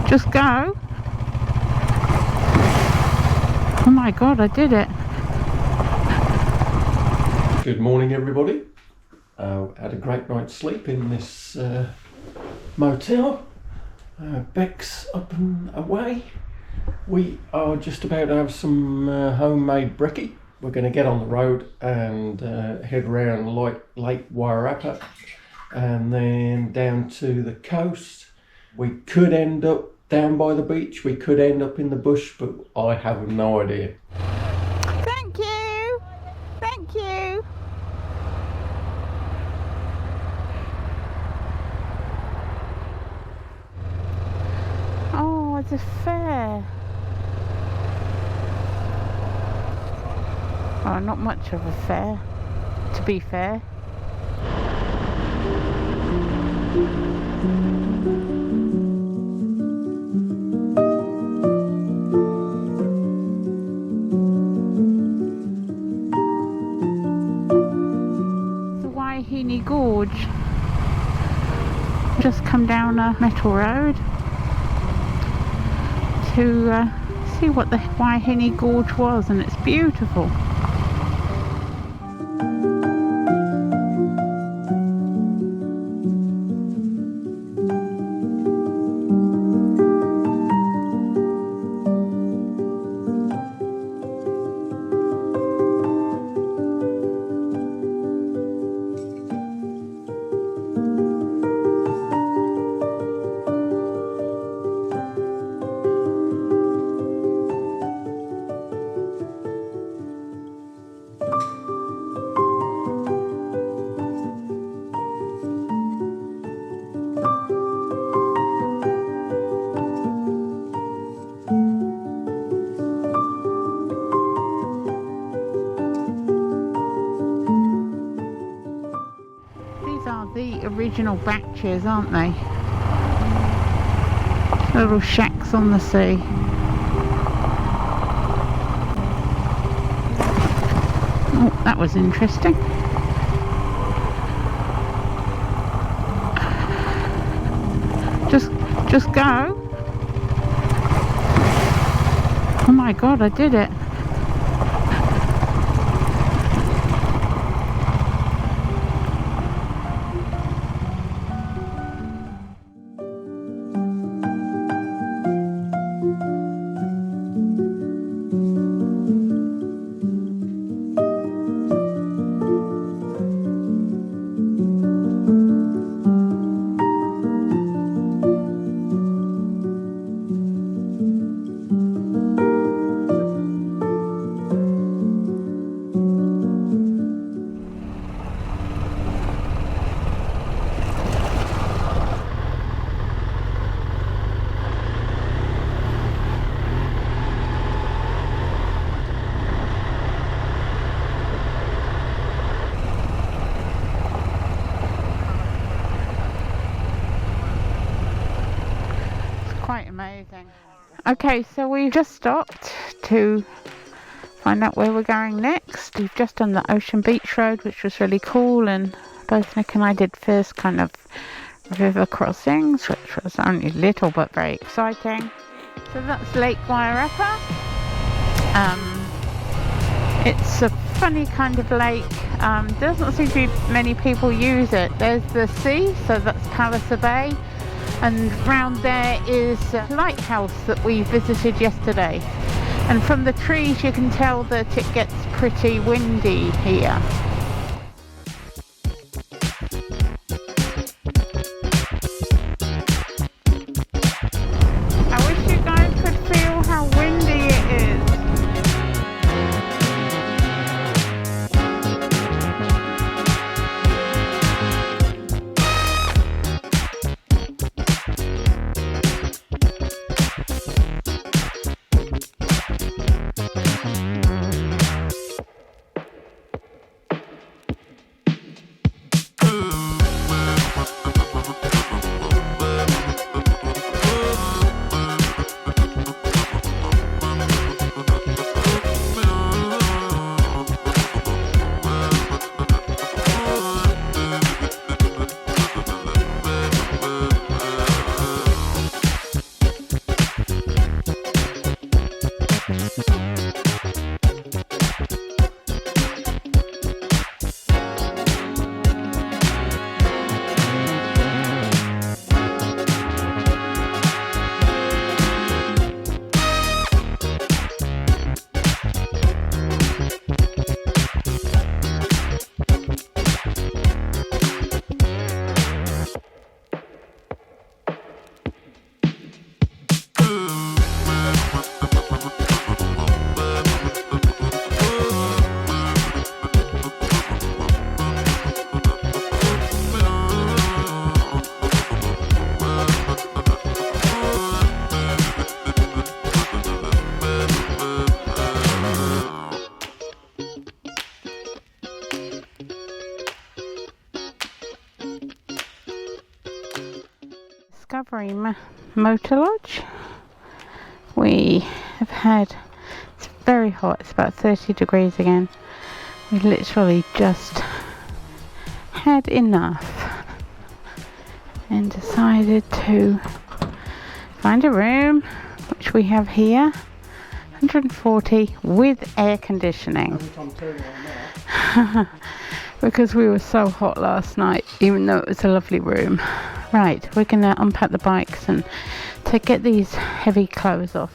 Just go. Oh my god, I did it. Good morning, everybody. Had a great night's sleep in this motel. Beck's up and away. We are just about to have some homemade brekkie. We're going to get on the road and head round Lake Waiohine and then down to the coast. We could end up down by the beach, we could end up in the bush, but I have no idea. Thank you! Thank you! Oh, it's a fair. Oh, not much of a fair, to be fair. The Waiohine Gorge. Just come down a metal road to see what the Waiohine Gorge was, and it's beautiful. The original batches, aren't they? Little shacks on the sea. Oh, that was interesting. Just go. Oh my god, I did it. Quite amazing. Okay, so we've just stopped to find out where we're going next. We've just done the Ocean Beach Road, which was really cool, and both Nick and I did first kind of river crossings, which was only little but very exciting. So that's Lake Waiohine. It's a funny kind of lake. Doesn't seem to be many people use it. There's the sea, so that's Palliser Bay. And round there is a lighthouse that we visited yesterday. And from the trees you can tell that it gets pretty windy here. I wish you guys could feel how windy it is. Discovery Motor Lodge. We have had, it's very hot, it's about 30 degrees again. We literally just had enough and decided to find a room, which we have here, 140 with air conditioning. Because we were so hot last night, even though it was a lovely room. Right, we're gonna unpack the bikes and get these heavy clothes off.